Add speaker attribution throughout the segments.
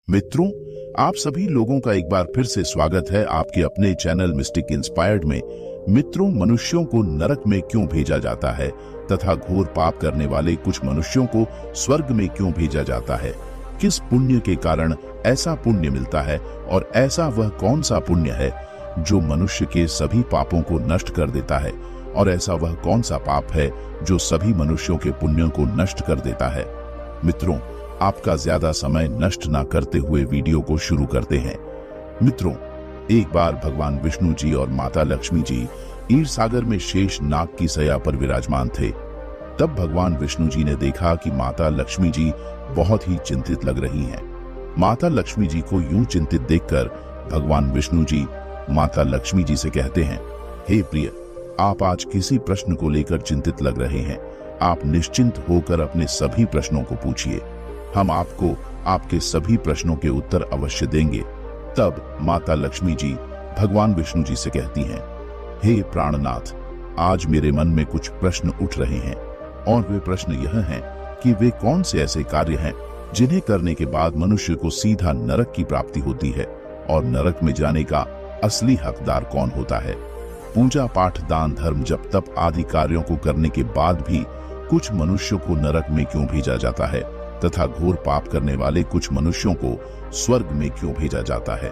Speaker 1: मित्रों, आप सभी लोगों का एक बार फिर से स्वागत है आपके अपने चैनल मिस्टिक इंस्पायर्ड में। मित्रों, मनुष्यों को नरक में क्यों भेजा जाता है तथा घोर पाप करने वाले कुछ मनुष्यों को स्वर्ग में क्यों भेजा जाता है? किस पुण्य के कारण ऐसा पुण्य मिलता है और ऐसा वह कौन सा पुण्य है जो मनुष्य के सभी पापों को नष्ट कर देता है और ऐसा वह कौन सा पाप है जो सभी मनुष्यों के पुण्यों को नष्ट कर देता है? मित्रों, आपका ज्यादा समय नष्ट ना करते हुए वीडियो को शुरू करते हैं। मित्रों, एक बार भगवान विष्णु जी और माता लक्ष्मी जी ईर सागर में शेष नाग की सया पर विराजमान थे। तब भगवान विष्णु जी ने देखा कि माता लक्ष्मी जी बहुत ही चिंतित लग रही हैं। माता लक्ष्मी जी को यूं चिंतित देखकर भगवान विष्णु जी माता लक्ष्मी जी से कहते हैं, हे प्रिय, आप आज किसी प्रश्न को लेकर चिंतित लग रहे हैं। आप निश्चिंत होकर अपने सभी प्रश्नों को पूछिए, हम आपको आपके सभी प्रश्नों के उत्तर अवश्य देंगे। तब माता लक्ष्मी जी भगवान विष्णु जी से कहती हैं, हे प्राणनाथ, आज मेरे मन में कुछ प्रश्न उठ रहे हैं और वे प्रश्न यह हैं कि वे कौन से ऐसे कार्य हैं जिन्हें करने के बाद मनुष्य को सीधा नरक की प्राप्ति होती है और नरक में जाने का असली हकदार कौन होता है? पूजा पाठ, दान, धर्म, जप, तप आदि कार्यों को करने के बाद भी कुछ मनुष्यों को नरक में क्यों भेजा जाता है तथा घोर पाप करने वाले कुछ मनुष्यों को स्वर्ग में क्यों भेजा जाता है?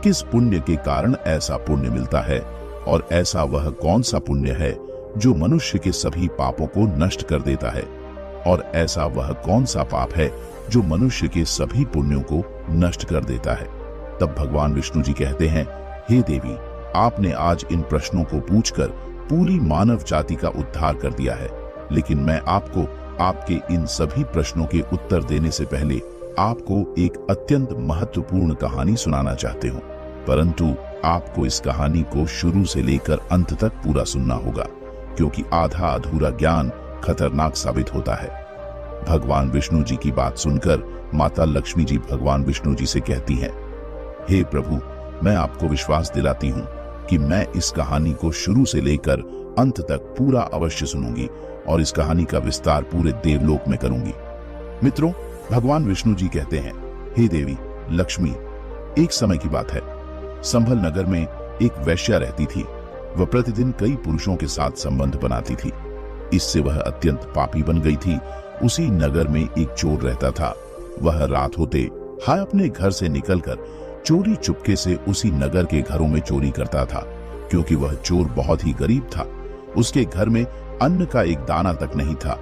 Speaker 1: किस पुण्य के कारण ऐसा पुण्य मिलता है और ऐसा वह कौन सा पुण्य है जो मनुष्य के सभी पापों को नष्ट कर देता है और ऐसा वह कौन सा पाप है जो मनुष्य के सभी पुण्यों को नष्ट कर देता है? तब भगवान विष्णु जी कहते हैं, हे देवी, आपने आज इन प्रश्नों को पूछकर पूरी मानव जाति का उद्धार कर दिया है, लेकिन मैं आपको आपके इन सभी प्रश्नों के उत्तर देने से पहले आपको एक अत्यंत महत्वपूर्ण कहानी सुनाना चाहते हूँ। परंतु आपको इस कहानी को शुरू से लेकर अंत तक पूरा सुनना होगा, क्योंकि आधा अधूरा ज्ञान खतरनाक साबित होता है। भगवान विष्णु जी की बात सुनकर माता लक्ष्मी जी भगवान विष्णु जी से कहती हैं, हे प्रभु, मैं आपको विश्वास दिलाती हूँ कि मैं इस कहानी को शुरू से लेकर अंत तक पूरा अवश्य सुनूंगी और इस कहानी का विस्तार पूरे देवलोक में करूंगी। मित्रों, भगवान विष्णु जी कहते हैं, हे देवी लक्ष्मी, एक समय की बात है, संभल नगर में एक वैश्या रहती थी। वह प्रतिदिन कई पुरुषों के साथ संबंध बनाती थी। इससे वह अत्यंत पापी बन गई थी। उसी नगर में एक चोर रहता था। वह रात होते हाय अपने घर से निकलकर चोरी चुपके से उसी नगर के घरों में चोरी करता था। क्योंकि वह चोर बहुत ही गरीब था, उसके घर में अन्न का एक दाना तक नहीं था,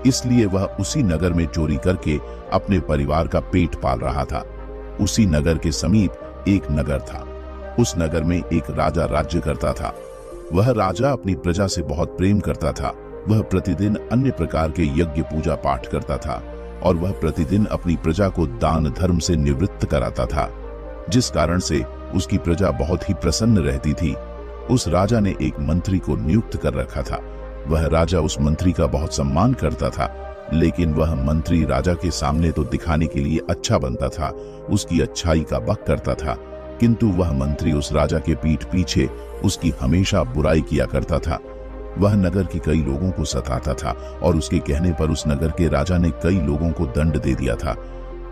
Speaker 1: इसलिए वह उसी नगर में चोरी करके अपने परिवार का पेट पाल रहा था। उसी नगर के समीप एक नगर था। उस नगर में एक राजा राज्य करता था। वह राजा अपनी प्रजा से बहुत प्रेम करता था। वह प्रतिदिन अन्य प्रकार के यज्ञ पूजा पाठ करता था और वह प्रतिदिन अपनी प्रजा को दान धर्म से निवृत्त कराता था, जिस कारण से उसकी प्रजा बहुत ही प्रसन्न रहती थी। उस राजा ने एक मंत्री को नियुक्त कर रखा था। वह राजा उस मंत्री का बहुत सम्मान करता था, लेकिन वह मंत्री राजा के सामने तो दिखाने के लिए अच्छा बनता था, उसकी अच्छाई का बक करता था, किंतु वह मंत्री उस राजा के पीठ पीछे उसकी हमेशा बुराई किया करता था। वह नगर के कई लोगों को सताता था और उसके कहने पर उस नगर के राजा ने कई लोगों को दंड दे दिया था।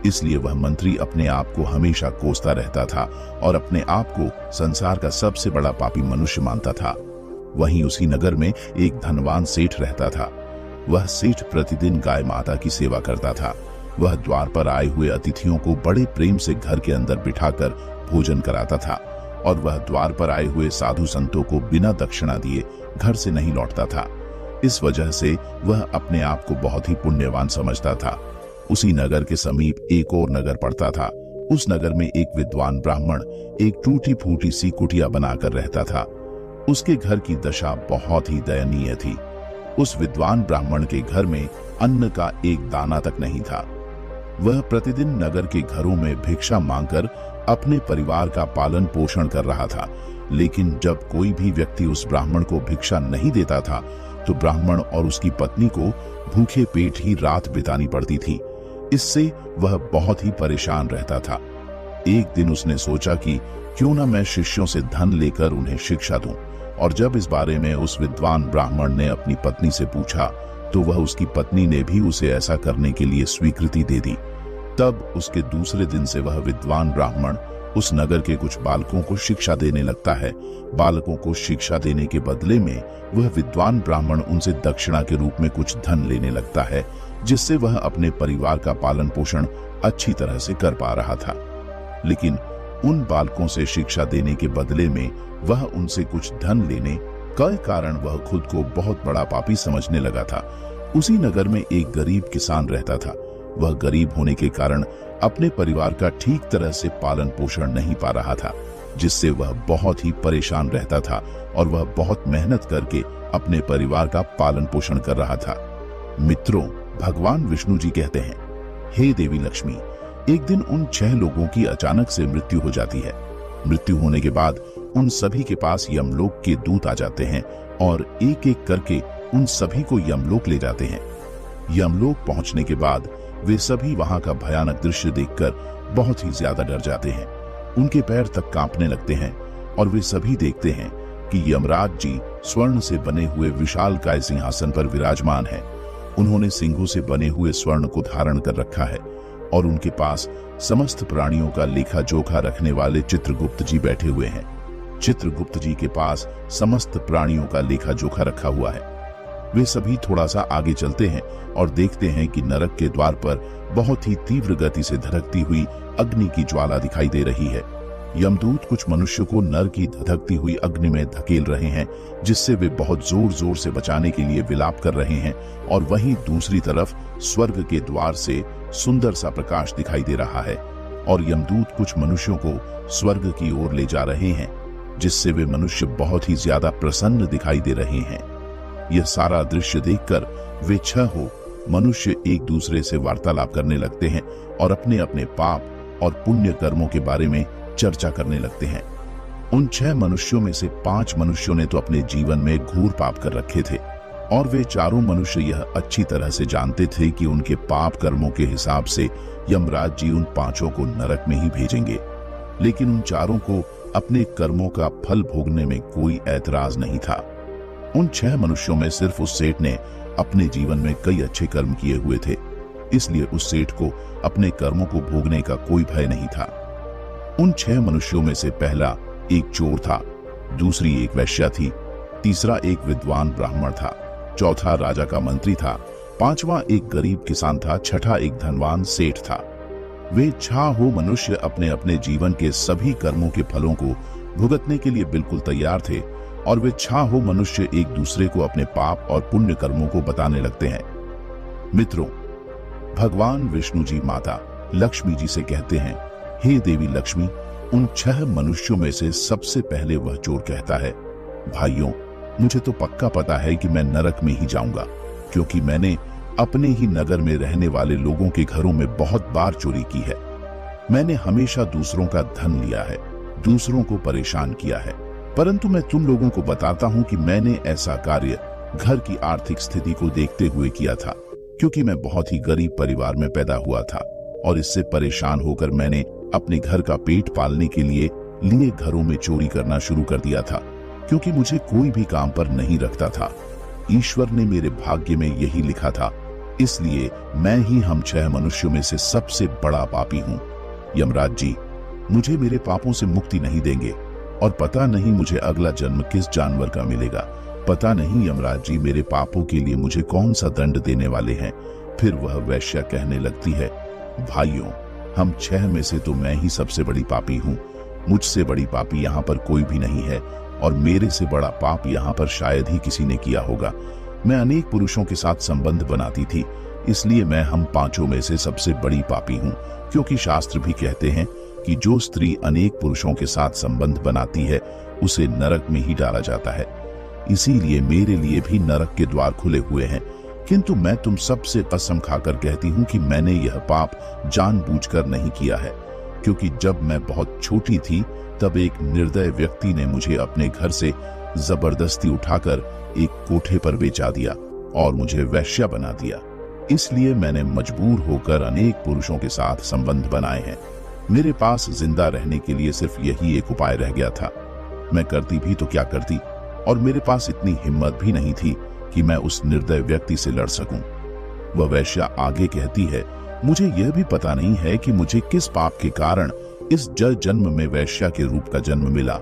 Speaker 1: इसलिए वह मंत्री अपने आप को हमेशा कोसता रहता था और अपने आप को संसार का सबसे बड़ा पापी मनुष्य मानता था। वहीं उसी नगर में एक धनवान सेठ रहता था। वह सेठ प्रतिदिन गाय माता की सेवा करता था। वह द्वार पर आए हुए अतिथियों को बड़े प्रेम से घर के अंदर बिठाकर भोजन कराता था और वह द्वार पर आए हुए साधु संतों को बिना दक्षिणा दिए घर से नहीं लौटता था। इस वजह से वह अपने आप को बहुत ही पुण्यवान समझता था। उसी नगर के समीप एक और नगर पड़ता था। उस नगर में एक विद्वान ब्राह्मण एक टूटी फूटी सी कुटिया बनाकर रहता था। उसके घर की दशा बहुत ही दयनीय थी। उस विद्वान ब्राह्मण के घर में अन्न का एक दाना तक नहीं था। वह प्रतिदिन नगर के घरों में भिक्षा मांगकर अपने परिवार का पालन पोषण कर रहा था, लेकिन जब कोई भी व्यक्ति उस ब्राह्मण को भिक्षा नहीं देता था तो ब्राह्मण और उसकी पत्नी को भूखे पेट ही रात बितानी पड़ती थी। इससे वह बहुत ही परेशान रहता था। एक दिन उसने सोचा कि क्यों ना मैं शिष्यों से धन लेकर उन्हें शिक्षा दूं, और जब इस बारे में उस विद्वान ब्राह्मण ने अपनी पत्नी से पूछा तो वह उसकी पत्नी ने भी उसे ऐसा करने के लिए स्वीकृति दे दी। तब उसके दूसरे दिन से वह विद्वान ब्राह्मण उस नगर के कुछ बालकों को शिक्षा देने लगता है। बालकों को शिक्षा देने के बदले में वह विद्वान ब्राह्मण उनसे दक्षिणा के रूप में कुछ धन लेने लगता है, जिससे वह अपने परिवार का पालन पोषण अच्छी तरह से कर पा रहा था। लेकिन उन बालकों से शिक्षा देने के बदले में वह उनसे कुछ धन लेने के कारण वह खुद को बहुत बड़ा पापी समझने लगा था। उसी नगर में एक गरीब किसान रहता था। वह गरीब होने के कारण अपने परिवार का ठीक तरह से पालन पोषण नहीं पा रहा था, जिससे वह बहुत ही परेशान रहता था और वह बहुत मेहनत करके अपने परिवार का पालन पोषण कर रहा था। मित्रों, भगवान विष्णु जी कहते हैं, हे देवी लक्ष्मी, एक दिन उन 6 लोगों की अचानक से मृत्यु हो जाती है। मृत्यु होने के बाद उन सभी के पास यमलोक के दूत आ जाते हैं और एक एक करके उन सभी को यमलोक ले जाते हैं। यमलोक पहुंचने के बाद वे सभी वहां का भयानक दृश्य देखकर बहुत ही ज्यादा डर जाते हैं। उनके पैर तक कांपने लगते हैं और वे सभी देखते हैं कि यमराज जी स्वर्ण से बने हुए विशालकाय सिंहासन पर विराजमान हैं। उन्होंने सिंहों से बने हुए स्वर्ण को धारण कर रखा है और उनके पास समस्त प्राणियों का लेखा जोखा रखने वाले चित्रगुप्त जी बैठे हुए हैं। चित्रगुप्त जी के पास समस्त प्राणियों का लेखा जोखा रखा हुआ है। वे सभी थोड़ा सा आगे चलते हैं और देखते हैं कि नरक के द्वार पर बहुत ही तीव्र गति से धधकती हुई अग्नि की ज्वाला दिखाई दे रही है। यमदूत कुछ मनुष्य को नर की धधकती हुई अग्नि में धकेल रहे हैं, जिससे वे बहुत जोर जोर से बचाने के लिए विलाप कर रहे हैं। और वहीं दूसरी तरफ स्वर्ग के द्वार से सुंदर सा प्रकाश दिखाई दे रहा है और यमदूत कुछ मनुष्यों को स्वर्ग की ओर ले जा रहे हैं, जिससे वे मनुष्य बहुत ही ज्यादा प्रसन्न दिखाई दे रहे हैं। यह सारा दृश्य देखकर वे 6 मनुष्य एक दूसरे से वार्तालाप करने लगते हैं और अपने अपने पाप और पुण्य कर्मों के बारे में चर्चा करने लगते हैं। उन 6 मनुष्यों में से 5 मनुष्यों ने तो अपने जीवन में घोर पाप कर रखे थे और वे चारों मनुष्य यह अच्छी तरह से जानते थे कि उनके पाप कर्मों के हिसाब से यमराज जी उन 5 को नरक में ही भेजेंगे। लेकिन उन चारों को अपने कर्मों का फल भोगने में कोई ऐतराज नहीं था। उन 6 मनुष्यों में सिर्फ उस सेठ ने अपने जीवन में कई अच्छे कर्म किए हुए थे, इसलिए उस सेठ को अपने कर्मों को भोगने का कोई भय नहीं था। उन 6 मनुष्यों में से पहला एक चोर था, दूसरी एक वैश्या थी, तीसरा एक विद्वान ब्राह्मण था, चौथा राजा का मंत्री था, 5वां एक गरीब किसान था, छठा एक धनवान सेठ था। वे 6 मनुष्य अपने अपने जीवन के सभी कर्मों के फलों को भुगतने के लिए बिल्कुल तैयार थे और वे 6 मनुष्य एक दूसरे को अपने पाप और पुण्य कर्मों को बताने लगते हैं। मित्रों, भगवान विष्णु जी माता लक्ष्मी जी से कहते हैं, हे देवी लक्ष्मी, उन 6 मनुष्यों में से सबसे पहले वह चोर कहता है, भाइयों, मुझे तो पक्का पता है कि मैं नरक में ही जाऊंगा, क्योंकि मैंने अपने ही नगर में रहने वाले लोगों के घरों में बहुत बार चोरी की है। मैंने हमेशा दूसरों का धन लिया है, दूसरों को परेशान किया है, परंतु मैं तुम लोगों को बताता हूं कि मैंने ऐसा कार्य घर की आर्थिक स्थिति को देखते हुए किया था, क्योंकि मैं बहुत ही गरीब परिवार में पैदा हुआ था और इससे परेशान होकर मैंने अपने घर का पेट पालने के लिए घरों में चोरी करना शुरू कर दिया था, क्योंकि मुझे कोई भी काम पर नहीं रखता था। ईश्वर ने मेरे भाग्य में यही लिखा था, इसलिए मैं ही हम 6 मनुष्यों में से सबसे बड़ा पापी हूँ। यमराज जी मुझे मेरे पापों से मुक्ति नहीं देंगे और पता नहीं मुझे अगला जन्म किस जानवर का मिलेगा। पता नहीं यमराज जी मेरे पापों के लिए मुझे कौन सा दंड देने वाले हैं। फिर वह वैश्या कहने लगती है, भाइयों, हम 6 में से तो मैं ही सबसे बड़ी पापी हूँ। मुझसे बड़ी पापी यहाँ पर कोई भी नहीं है और मेरे से बड़ा पाप यहाँ पर शायद ही किसी ने किया होगा। मैं अनेक पुरुषों के साथ संबंध बनाती थी, इसलिए मैं हम 5 में से सबसे बड़ी पापी हूँ, क्योंकि शास्त्र भी कहते हैं कि जो स्त्री अनेक पुरुषों के साथ संबंध बनाती है उसे नरक में ही डाला जाता है। इसीलिए मेरे लिए भी नरक के द्वार खुले हुए हैं, किंतु मैं तुम सबसे कसम खाकर कहती हूँ कि मैंने यह पाप जानबूझकर नहीं किया है, क्योंकि जब मैं बहुत छोटी थी तब एक निर्दय व्यक्ति ने मुझे अपने घर से जबरदस्ती उठाकर एक कोठे पर बेचा दिया और मुझे वैश्या बना दिया। इसलिए मैंने मजबूर होकर अनेक पुरुषों के साथ संबंध बनाए हैं। मेरे पास जिंदा रहने के लिए सिर्फ यही एक उपाय रह गया था। मैं करती भी तो क्या करती, और मेरे पास इतनी हिम्मत भी नहीं थी कि मैं उस निर्दय व्यक्ति से लड़ सकूं। वह वैश्या आगे कहती है, मुझे यह भी पता नहीं है कि मुझे किस पाप के कारण इस जल जन्म में वैश्या के रूप का जन्म मिला,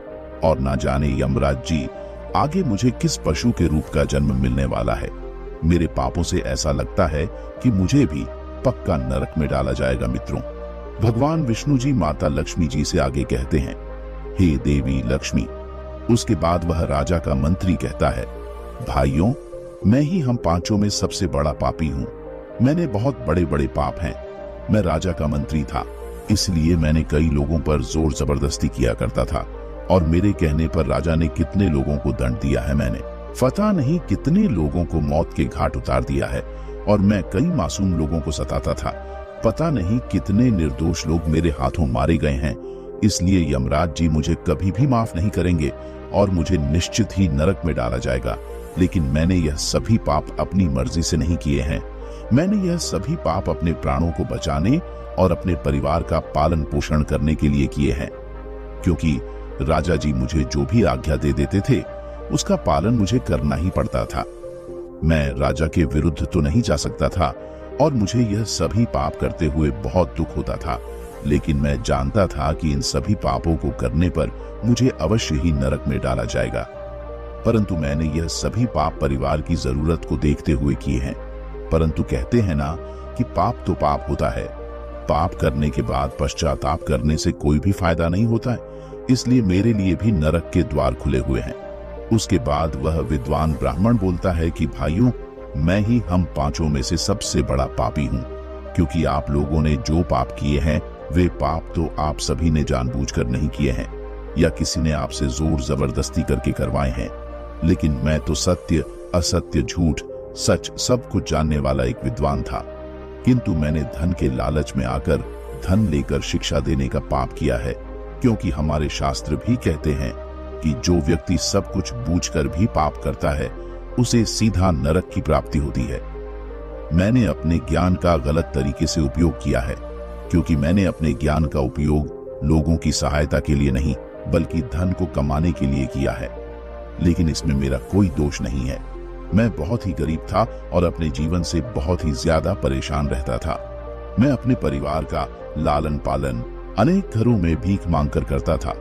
Speaker 1: और ना जाने यमराज जी आगे मुझे किस पशु के रूप का जन्म मिलने वाला है। मेरे पापों से ऐसा लगता है कि मुझे भी पक्का नरक में डाला जाएगा। मित्रों, भगवान विष्णु जी माता लक्ष्मी जी से आगे कहते हैं, हे देवी लक्ष्मी। उसके बाद वह राजा का मंत्री कहता है, भाइयों, मैं ही हम पांचों में सबसे बड़ा पापी हूं। मैंने बहुत बड़े बड़े पाप हैं। मैं राजा का मंत्री था, इसलिए मैंने कई लोगों पर जोर जबरदस्ती किया करता था, और मेरे कहने पर राजा ने कितने लोगों को दंड दिया है। मैंने पता नहीं कितने लोगों को मौत के घाट उतार दिया है, और मैं कई मासूम लोगों को सताता था। पता नहीं कितने निर्दोष लोग मेरे हाथों मारे गए हैं। इसलिए यमराज जी मुझे कभी भी माफ नहीं करेंगे और मुझे निश्चित ही नरक में डाला जाएगा। लेकिन मैंने यह सभी पाप अपनी मर्जी से नहीं किए हैं। मैंने यह सभी पाप अपने प्राणों को बचाने और अपने परिवार का पालन पोषण करने के लिए किए हैं, क्योंकि राजा जी मुझे जो भी आज्ञा दे देते थे उसका पालन मुझे करना ही पड़ता था। मैं राजा के विरुद्ध तो नहीं जा सकता था, और मुझे यह सभी पाप करते हुए बहुत दुख होता था। लेकिन मैं जानता था कि इन सभी पापों को करने पर मुझे अवश्य ही नरक में डाला जाएगा। परंतु मैंने यह सभी पाप परिवार की जरूरत को देखते हुए किए हैं। परंतु कहते हैं ना कि पाप तो पाप होता है, पाप करने के बाद पश्चाताप करने से कोई भी फायदा नहीं होता है। इसलिए मेरे लिए भी नरक के द्वार खुले हुए हैं। उसके बाद वह विद्वान ब्राह्मण बोलता है कि भाइयों, मैं ही हम पांचों में से सबसे बड़ा पापी हूं, क्योंकि आप लोगों ने जो पाप किए हैं वे पाप तो आप सभी ने जानबूझकर नहीं किए हैं, या किसी ने आपसे जोर जबरदस्ती करके करवाए हैं। लेकिन मैं तो सत्य, असत्य, झूठ, सच सब कुछ जानने वाला एक विद्वान था। किंतु मैंने धन के लालच में आकर धन लेकर शिक्षा देने का पाप किया है, क्योंकि हमारे शास्त्र भी कहते हैं कि जो व्यक्ति सब कुछ बूझकर भी पाप करता है उसे सीधा नरक की प्राप्ति होती है। मैंने अपने ज्ञान का गलत तरीके से उपयोग किया है, क्योंकि मैंने अपने ज्ञान का उपयोग लोगों की सहायता के लिए नहीं बल्कि धन को कमाने के लिए किया है। लेकिन इसमें मेरा कोई दोष नहीं है। मैं बहुत ही गरीब था और अपने जीवन से बहुत ही ज्यादा परेशान रहता था। मैं अपने परिवार का लालन पालन अनेक घरों में भीख मांगकर करता था।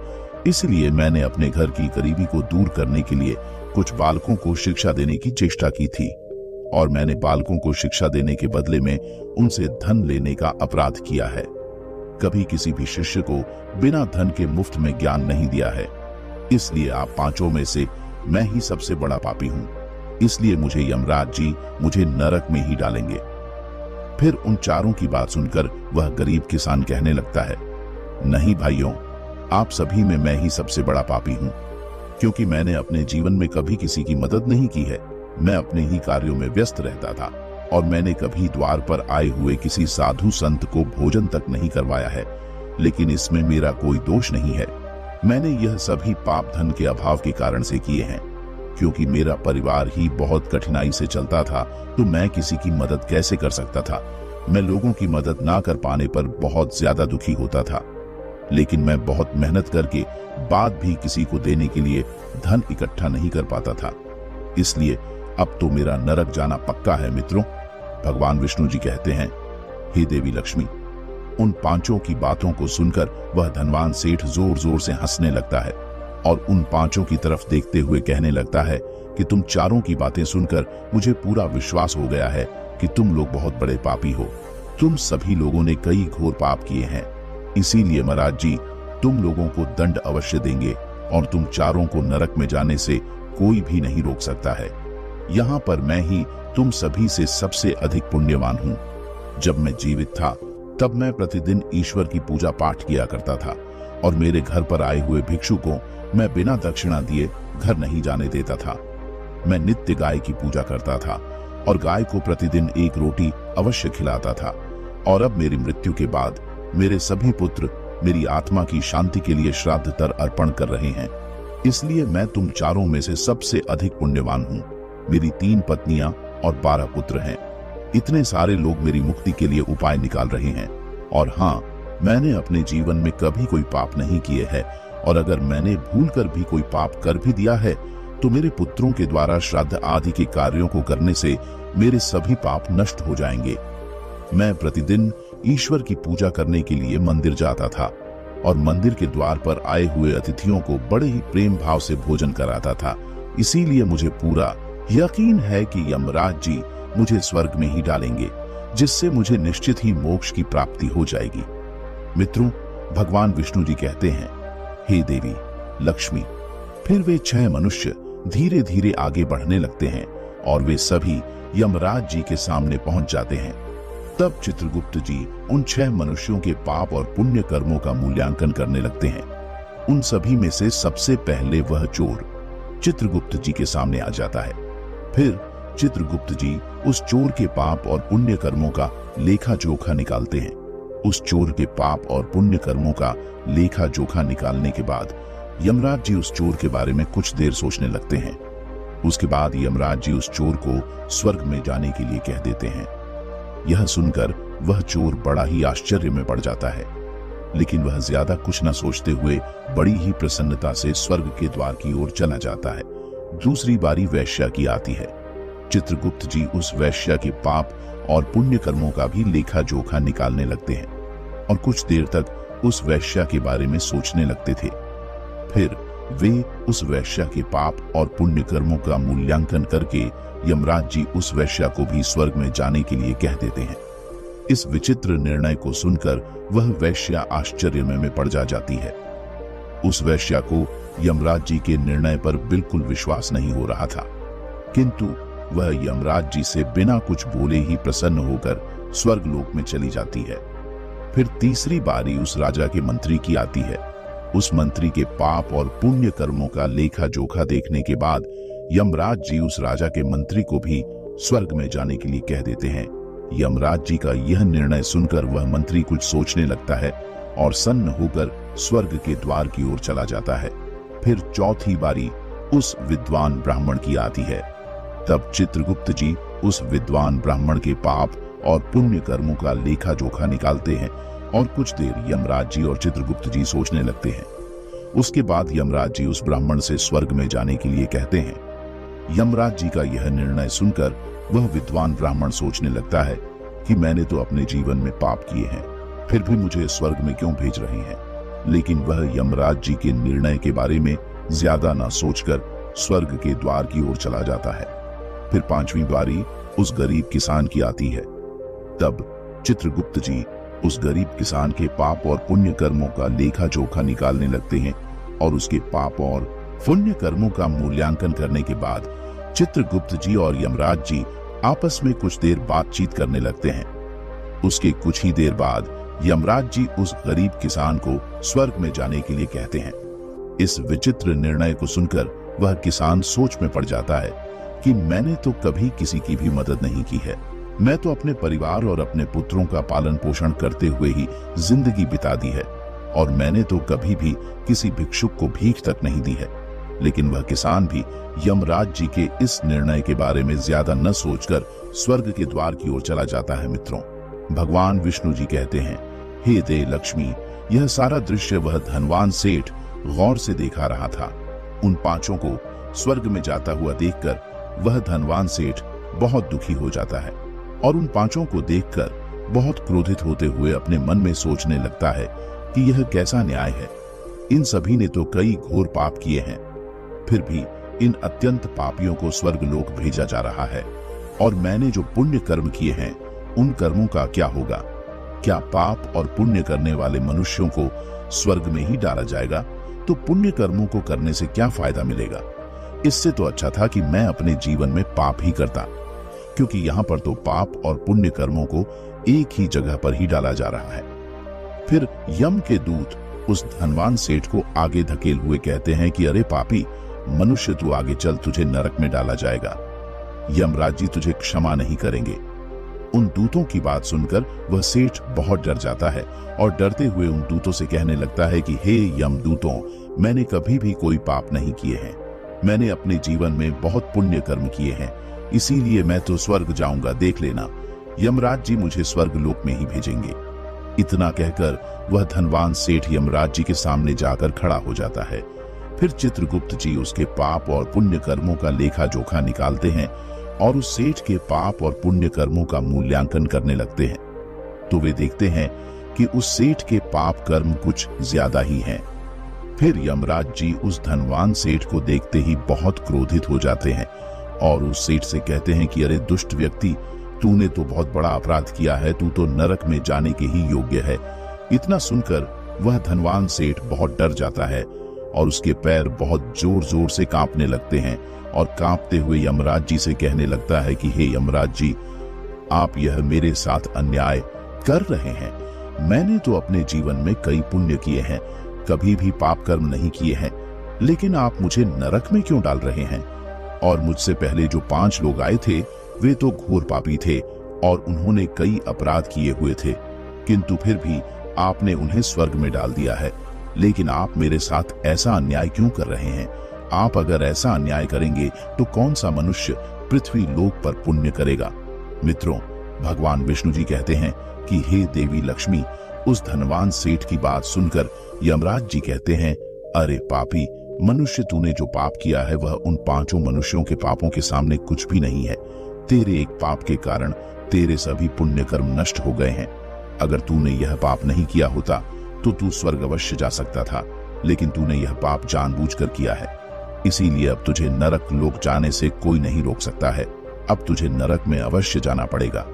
Speaker 1: इसलिए मैंने अपने घर की गरीबी को दूर करने के लिए कुछ बालकों को शिक्षा देने की चेष्टा की थी, और मैंने बालकों को शिक्षा देने के बदले में उनसे धन लेने का अपराध किया है। कभी किसी भी शिष्य को बिना धन के मुफ्त में ज्ञान नहीं दिया है। इसलिए आप पांचों में से मैं ही सबसे बड़ा पापी हूं। इसलिए मुझे यमराज जी मुझे नरक में ही डालेंगे। फिर उन चारों की बात सुनकर वह गरीब किसान कहने लगता है, नहीं भाइयों, आप सभी में मैं ही सबसे बड़ा पापी हूं, क्योंकि मैंने अपने जीवन में कभी किसी की मदद नहीं की है। मैं अपने ही कार्यों में व्यस्त रहता था, और मैंने कभी द्वार पर आए हुए किसी साधु संत को भोजन तक नहीं करवाया है। लेकिन इसमें मेरा कोई दोष नहीं है। मैंने यह सभी पाप धन के अभाव के कारण से किए हैं, क्योंकि मेरा परिवार ही बहुत कठिनाई से चलता था, तो मैं किसी की मदद कैसे कर सकता था। मैं लोगों की मदद ना कर पाने पर बहुत ज्यादा दुखी होता था। लेकिन मैं बहुत मेहनत करके बाद भी किसी को देने के लिए धन इकट्ठा नहीं कर पाता था। इसलिए अब तो मेरा नरक जाना पक्का है। मित्रों, भगवान विष्णु जी कहते हैं, हे देवी लक्ष्मी। उन पांचों की बातों को सुनकर वह धनवान सेठ जोर जोर से हंसने लगता है, और उन पांचों की तरफ देखते हुए कहने लगता है कि तुम चारों की बातें सुनकर मुझे पूरा विश्वास हो गया है कि तुम लोग बहुत बड़े पापी हो। तुम सभी लोगों ने कई घोर पाप किए हैं। इसीलिए महाराज जी तुम लोगों को दंड अवश्य देंगे, और तुम चारों को नरक में जाने से कोई भी नहीं रोक सकता है। यहाँ पर मैं ही तुम सभी से सबसे अधिक पुण्यवान हूँ। जब मैं जीवित था तब मैं प्रतिदिन ईश्वर की पूजा पाठ किया करता था, और मेरे घर पर आए हुए भिक्षु को मैं बिना दक्षिणा दिए घर नहीं जाने देता था। मैं नित्य गाय की पूजा करता था, और गाय को प्रतिदिन एक रोटी अवश्य खिलाता था। और अब मेरी मृत्यु के बाद मेरे सभी पुत्र मेरी आत्मा की शांति के लिए श्राद्ध तर अर्पण कर रहे हैं। इसलिए मैं तुम चारों में से सबसे अधिक पुण्यवान हूँ। मेरी 3 पत्नियां और 12 पुत्र हैं। इतने सारे लोग मेरी मुक्ति के लिए उपाय निकाल रहे हैं। और हाँ, मैंने अपने जीवन में कभी कोई पाप नहीं किए हैं, और अगर मैंने भूलकर भी कोई पाप कर भी दिया है तो मेरे पुत्रों के द्वारा श्राद्ध आदि के कार्यों को करने से मेरे सभी पाप नष्ट हो जाएंगे। मैं प्रतिदिन ईश्वर की पूजा करने के लिए मंदिर जाता था और मंदिर के द्वार पर आए हुए अतिथियों को बड़े ही प्रेम भाव से भोजन कराता था। इसीलिए मुझे पूरा यकीन है कि यमराज जी मुझे स्वर्ग में ही डालेंगे, जिससे मुझे निश्चित ही मोक्ष की प्राप्ति हो जाएगी। मित्रों, भगवान विष्णु जी कहते हैं, हे देवी लक्ष्मी। फिर वे 6 मनुष्य धीरे धीरे आगे बढ़ने लगते हैं और वे सभी यमराज जी के सामने पहुंच जाते हैं। तब चित्रगुप्त जी उन 6 मनुष्यों के पाप और पुण्य कर्मों का मूल्यांकन करने लगते हैं। उन सभी में से सबसे पहले वह चोर चित्रगुप्त जी के सामने आ जाता है। फिर चित्रगुप्त जी उस चोर के पाप और पुण्य कर्मों का लेखा जोखा निकालते हैं। उस चोर के पाप और पुण्य कर्मों का लेखा जोखा निकालने के बाद यमराज जी उस चोर के बारे में कुछ देर सोचने लगते हैं। उसके बाद यमराज जी उस चोर को स्वर्ग में जाने के लिए कह देते हैं। यह सुनकर वह चोर बड़ा ही आश्चर्य में पड़ जाता है, लेकिन वह ज्यादा कुछ न सोचते हुए बड़ी ही प्रसन्नता से स्वर्ग के द्वार की ओर चला जाता है। दूसरी बारी वैश्या की आती है। चित्रगुप्त जी उस वैश्या के पाप और पुण्य कर्मों का भी लेखा जोखा निकालने लगते हैं और कुछ देर तक उस वैश्या के बारे में सोचने लगते थे। फिर वे उस वैश्या के पाप और पुण्य कर्मों का मूल्यांकन करके यमराज जी उस वैश्या को भी स्वर्ग में जाने के लिए कह देते हैं। इस विचित्र निर्णय को सुनकर वह वैश्या आश्चर्य में पड़ जाती है। उस वैश्या को यमराज जी के निर्णय पर बिल्कुल विश्वास नहीं हो रहा था, किंतु वह यमराज जी से बिना कुछ बोले ही प्रसन्न होकर स्वर्गलोक में चली जाती है। फिर तीसरी बारी उस राजा के मंत्री की आती है। उस मंत्री के पाप और पुण्य कर्मों का लेखा जोखा देखने के बाद यमराज जी उस राजा के मंत्री को भी स्वर्ग में जाने के लिए कह देते हैं। यमराज जी का यह निर्णय सुनकर वह मंत्री कुछ सोचने लगता है और सन्न होकर स्वर्ग के द्वार की ओर चला जाता है। फिर चौथी बारी उस विद्वान ब्राह्मण की आती है। तब चित्रगुप्त जी उस विद्वान ब्राह्मण के पाप और पुण्य कर्मों का लेखा जोखा निकालते हैं और कुछ देर यमराज जी और चित्रगुप्त जी सोचने लगते हैं। उसके बाद यमराज जी उस ब्राह्मण से स्वर्ग में जाने के लिए कहते हैं। यमराज जी का यह निर्णय सुनकर वह विद्वान ब्राह्मण सोचने लगता है कि मैंने तो अपने जीवन में पाप किए हैं, फिर भी मुझे स्वर्ग में क्यों भेज रहे हैं। लेकिन वह यमराज जी के निर्णय के बारे में ज्यादा न सोचकर स्वर्ग के द्वार की ओर चला जाता है। फिर 5वीं बारी उस गरीब किसान की आती है। तब चित्रगुप्त जी उस गरीब किसान के पाप और पुण्य कर्मों का लेखा जोखा निकालने लगते हैं और उसके पाप और पुण्य कर्मों का मूल्यांकन करने के बाद चित्रगुप्त जी और यमराज जी आपस में कुछ देर बातचीत करने लगते हैं। उसके कुछ ही देर बाद यमराज जी उस गरीब किसान को स्वर्ग में जाने के लिए कहते हैं। इस विचित्र निर्णय को सुनकर वह किसान सोच में पड़ जाता है कि मैंने तो कभी किसी की भी मदद नहीं की है। मैं तो अपने परिवार और अपने पुत्रों का पालन पोषण करते हुए ही जिंदगी बिता दी है और मैंने तो कभी भी किसी भिक्षुक को भीख तक नहीं दी है। लेकिन वह किसान भी यमराज जी के इस निर्णय के बारे में ज्यादा न सोचकर स्वर्ग के द्वार की ओर चला जाता है। मित्रों, भगवान विष्णु जी कहते हैं, हे दे लक्ष्मी, यह सारा दृश्य वह धनवान सेठ गौर से देखा रहा था। उन 5 को स्वर्ग में जाता हुआ देखकर वह धनवान सेठ बहुत दुखी हो जाता है और उन 5 को देखकर बहुत क्रोधित होते हुए अपने मन में सोचने लगता है कि यह कैसा न्याय है। इन सभी ने तो कई घोर पाप किए हैं, फिर भी इन अत्यंत पापियों को स्वर्गलोक भेजा जा रहा है और मैंने जो पुण्य कर्म किए हैं उन कर्मों का क्या होगा? क्या पाप और पुण्य करने वाले मनुष्यों को स्वर्ग में ही डाला जाएगा? तो पुण्य कर्मों को करने से क्या फायदा मिलेगा? इससे तो अच्छा था कि मैं अपने जीवन में पाप ही करता, क्योंकि यहाँ पर तो पाप और पुण्य कर्मों को एक ही जगह पर ही डाला जा रहा है। फिर यम के दूत उस धनवान सेठ को आगे धकेल हुए कहते हैं कि अरे पापी मनुष्य, तू आगे चल, तुझे नरक में डाला जाएगा। यमराज जी तुझे क्षमा नहीं करेंगे। उन दूतों की बात सुनकर वह सेठ बहुत डर जाता है और डरते हुए उन दूतों से कहने लगता है कि हे यम दूतों, मैंने कभी भी कोई पाप नहीं किए हैं। मैंने अपने जीवन में बहुत पुण्य कर्म किए हैं, इसीलिए मैं तो स्वर्ग जाऊंगा, देख लेना। यमराज जी मुझे स्वर्ग लोक में ही भेजेंगे। इतना कहकर वह धनवान सेठ यमराज जी के सामने जाकर खड़ा हो जाता है। फिर चित्रगुप्त जी उसके पाप और पुण्य कर्मों का लेखा जोखा निकालते हैं और उस सेठ के पाप और पुण्य कर्मों का मूल्यांकन करने लगते हैं। तो वे देखते हैं कि उस सेठ के पाप कर्म कुछ ज्यादा ही हैं। फिर यमराज जी उस धनवान सेठ को देखते ही बहुत क्रोधित हो जाते हैं और उस सेठ से कहते हैं कि अरे दुष्ट व्यक्ति, तूने तो बहुत बड़ा अपराध किया है, तू तो नरक में जाने के ही योग्य है। इतना सुनकर वह धनवान सेठ बहुत डर जाता है और उसके पैर बहुत जोर जोर से कांपने लगते हैं और कांपते हुए यमराज जी से कहने लगता है कि हे यमराज जी, आप यह मेरे साथ अन्याय कर रहे हैं। मैंने तो अपने जीवन में कई पुण्य किए हैं, कभी भी पाप कर्म नहीं किए हैं, लेकिन आप मुझे नरक में क्यों डाल रहे हैं? और मुझसे पहले जो 5 लोग आए थे वे तो घोर पापी थे और उन्होंने कई अपराध किए हुए थे, किंतु फिर भी आपने उन्हें स्वर्ग में डाल दिया है। लेकिन आप मेरे साथ ऐसा अन्याय क्यों कर रहे हैं? आप अगर ऐसा अन्याय करेंगे तो कौन सा मनुष्य पृथ्वी लोक पर पुण्य करेगा? मित्रों, भगवान विष्णु जी कहते हैं कि हे देवी लक्ष्मी, उस धनवान सेठ की बात सुनकर यमराज जी कहते हैं, अरे पापी मनुष्य, तूने जो पाप किया है वह उन 5 मनुष्यों के पापों के सामने कुछ भी नहीं है। तेरे एक पाप के कारण तेरे सभी पुण्य कर्म नष्ट हो गए हैं। अगर तूने यह पाप नहीं किया होता तो तू स्वर्ग अवश्य जा सकता था, लेकिन तूने यह पाप जानबूझकर किया है, इसीलिए अब तुझे नरक लोक जाने से कोई नहीं रोक सकता है। अब तुझे नरक में अवश्य जाना पड़ेगा।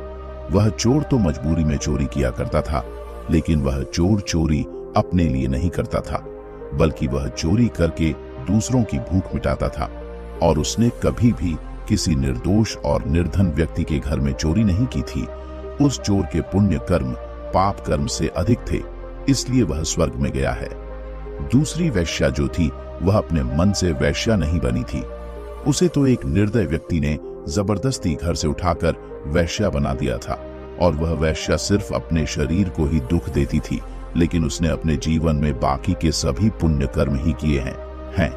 Speaker 1: वह चोर तो मजबूरी में चोरी किया करता था, लेकिन वह चोर चोरी अपने लिए नहीं करता था, बल्कि वह चोरी करके दूसरों की भूख मिटाता था। और उसने कभी भी किसी निर्दोष और निर्धन व्यक्ति के घर में चोरी नहीं की थी। उस चोर के पुण्य कर्म पाप कर्म से अधिक थे, इसलिए वह स्वर्ग में गया है। दूसरी वैश्या जो थी वह अपने मन से वैश्या नहीं बनी थी। उसे तो एक निर्दय व्यक्ति ने जबरदस्ती घर से उठाकर वैश्या बना दिया था और वह वैश्या सिर्फ अपने शरीर को ही दुख देती थी, लेकिन उसने अपने जीवन में बाकी के सभी पुण्य कर्म ही किए हैं।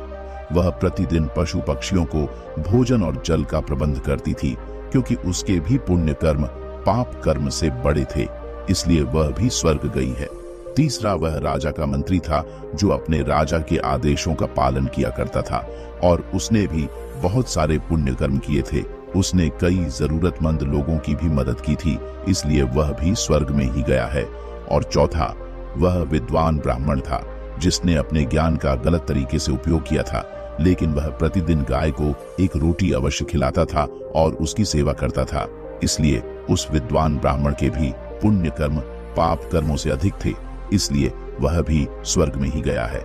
Speaker 1: वह प्रतिदिन पशु पक्षियों को भोजन और जल का प्रबंध करती थी, क्योंकि उसके भी पुण्य कर्म पाप कर्म से बड़े थे, इसलिए वह भी स्वर्ग गई है। तीसरा, वह राजा का मंत्री था जो अपने राजा के आदेशों का पालन किया करता था और उसने भी बहुत सारे पुण्य कर्म किए थे। उसने कई जरूरतमंद लोगों की भी मदद की थी, इसलिए वह भी स्वर्ग में ही गया है। और चौथा, वह विद्वान ब्राह्मण था जिसने अपने ज्ञान का गलत तरीके से उपयोग किया था, लेकिन वह प्रतिदिन गाय को एक रोटी अवश्य खिलाता था और उसकी सेवा करता था, इसलिए उस विद्वान ब्राह्मण के भी पुण्य कर्म पाप कर्मों से अधिक थे, इसलिए वह भी स्वर्ग में ही गया है।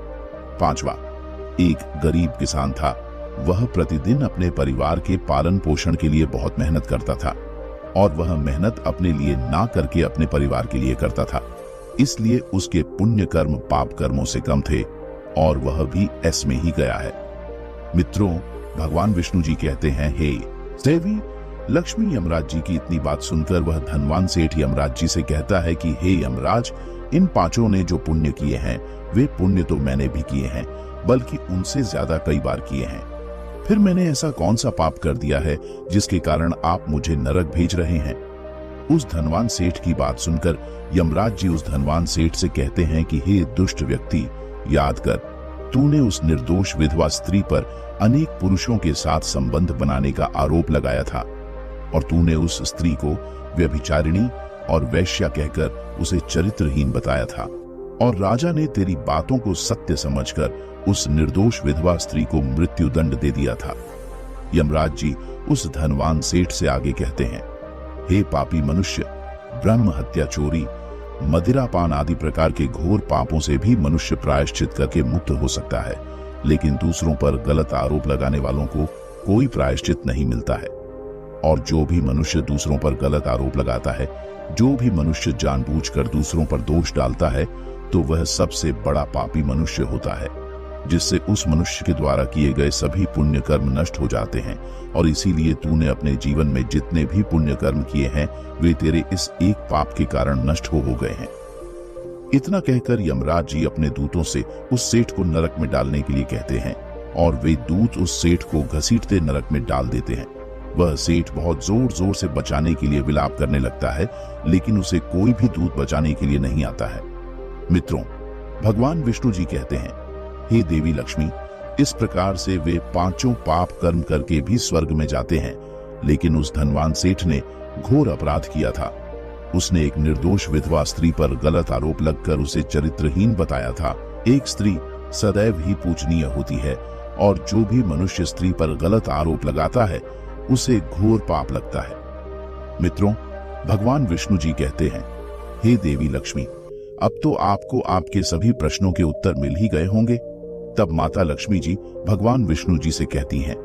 Speaker 1: पांचवा, एक गरीब किसान था। वह प्रतिदिन अपने परिवार के पालन पोषण के लिए बहुत मेहनत करता था और वह मेहनत अपने लिए ना करके अपने परिवार के लिए करता था, इसलिए उसके पुण्य कर्म पाप कर्मों से कम थे और वह भी ऐस में ही गया है। मित्रों, भगवान विष्णु जी कहते हैं, हे देवी लक्ष्मी, यमराज जी की इतनी बात सुनकर वह धनवान सेठ यमराज जी से कहता है कि हे यमराज, इन 5 ने जो पुण्य किए हैं वे पुण्य तो मैंने भी किए हैं, बल्कि उनसे ज्यादा कई बार किए हैं। फिर मैंने ऐसा कौन सा पाप कर दिया है जिसके कारण आप मुझे नरक भेज रहे हैं? उस धनवान सेठ की बात सुनकर यमराज जी उस धनवान सेठ से कहते हैं कि हे दुष्ट व्यक्ति, याद कर, तूने उस निर्दोष विधवा स्त्री पर अनेक पुरुषों के साथ संबंध बनाने का आरोप लगाया था और तूने उस स्त्री को व्यभिचारिणी और वैश्या कहकर उसे चरित्रहीन बताया था, और राजा ने तेरी बातों को सत्य समझकर उस निर्दोष विधवा स्त्री को मृत्यु दंड दे दिया था। यमराज जी उस धनवान सेठ से आगे कहते हैं, हे पापी मनुष्य, ब्रह्म हत्या, चोरी, मदिरापान आदि प्रकार के घोर पापों से भी मनुष्य प्रायश्चित करके मुक्त हो सकता है, लेकिन दूसरों पर गलत आरोप लगाने वालों को कोई प्रायश्चित नहीं मिलता है। और जो भी मनुष्य दूसरों पर गलत आरोप लगाता है, जो भी मनुष्य जानबूझकर दूसरों पर दोष डालता है, तो वह सबसे बड़ा पापी मनुष्य होता है, जिससे उस मनुष्य के द्वारा किए गए सभी पुण्य कर्म नष्ट हो जाते हैं। और इसीलिए तूने अपने जीवन में जितने भी पुण्य कर्म किए हैं वे तेरे इस एक पाप के कारण नष्ट हो गए हैं। इतना कहकर यमराज जी अपने दूतों से उस सेठ को नरक में डालने के लिए कहते हैं और वे दूत उस सेठ को घसीटते नरक में डाल देते हैं। वह सेठ बहुत जोर जोर से बचाने के लिए विलाप करने लगता है, लेकिन उसे कोई भी दूत बचाने के लिए नहीं आता है। मित्रों, भगवान विष्णु जी कहते हैं, हे देवी लक्ष्मी, इस प्रकार से वे 5 पाप कर्म करके भी स्वर्ग में जाते हैं, लेकिन उस धनवान सेठ ने घोर अपराध किया था। उसने एक निर्दोष विधवा स्त्री पर गलत आरोप लगकर उसे चरित्रहीन बताया था। एक स्त्री सदैव ही पूजनीय होती है और जो भी मनुष्य स्त्री पर गलत आरोप लगाता है उसे घोर पाप लगता है। मित्रों, भगवान विष्णु जी कहते हैं, हे देवी लक्ष्मी, अब तो आपको आपके सभी प्रश्नों के उत्तर मिल ही गए होंगे। तब माता लक्ष्मी जी भगवान विष्णु जी से कहती हैं,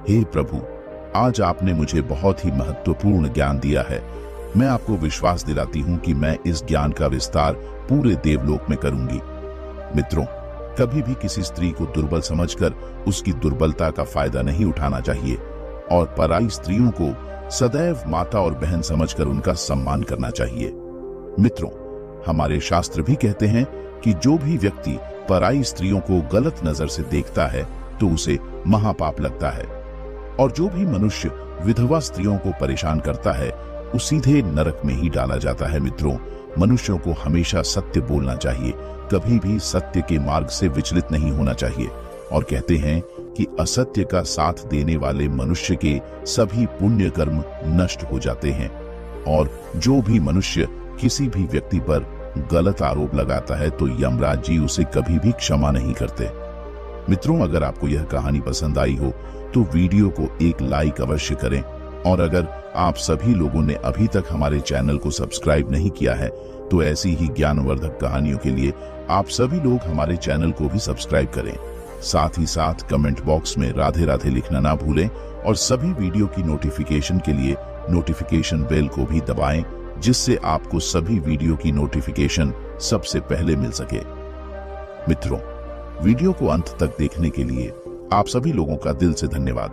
Speaker 1: हे प्रभु, आज आपने मुझे बहुत ही महत्वपूर्ण ज्ञान दिया है। मैं आपको विश्वास दिलाती हूँ कि मैं इस ज्ञान का विस्तार पूरे देवलोक में करूंगी। मित्रों, कभी भी किसी स्त्री को दुर्बल समझकर उसकी दुर्बलता का फायदा नहीं उठाना चाहिए और पराई स्त्रियों को सदैव माता और बहन समझकर उनका सम्मान करना चाहिए। मित्रों, हमारे शास्त्र भी कहते हैं कि जो भी व्यक्ति पराई स्त्रियों को गलत नजर से देखता है तो उसे महापाप लगता है और जो भी मनुष्य विधवा स्त्रियों को परेशान करता है वो सीधे नरक में ही डाला जाता है। मित्रों, मनुष्यों को हमेशा सत्य बोलना चाहिए, कभी भी सत्य के मार्ग से विचलित नहीं होना चाहिए। और कहते हैं कि असत्य का साथ देने वाले मनुष्य के सभी पुण्य कर्म नष्ट हो जाते हैं और जो भी मनुष्य किसी भी व्यक्ति पर गलत आरोप लगाता है तो यमराज जी उसे कभी भी क्षमा नहीं करते। मित्रों, अगर आपको यह कहानी पसंद आई हो तो वीडियो को एक लाइक अवश्य करें और अगर आप सभी लोगों ने अभी तक हमारे चैनल को सब्सक्राइब नहीं किया है तो ऐसी ही ज्ञानवर्धक कहानियों के लिए आप सभी लोग हमारे चैनल को भी सब्सक्राइब करें। साथ ही साथ कमेंट बॉक्स में राधे राधे लिखना ना भूलें और सभी वीडियो की नोटिफिकेशन के लिए नोटिफिकेशन बेल को भी दबाएं, जिससे आपको सभी वीडियो की नोटिफिकेशन सबसे पहले मिल सके। मित्रों, वीडियो को अंत तक देखने के लिए आप सभी लोगों का दिल से धन्यवाद।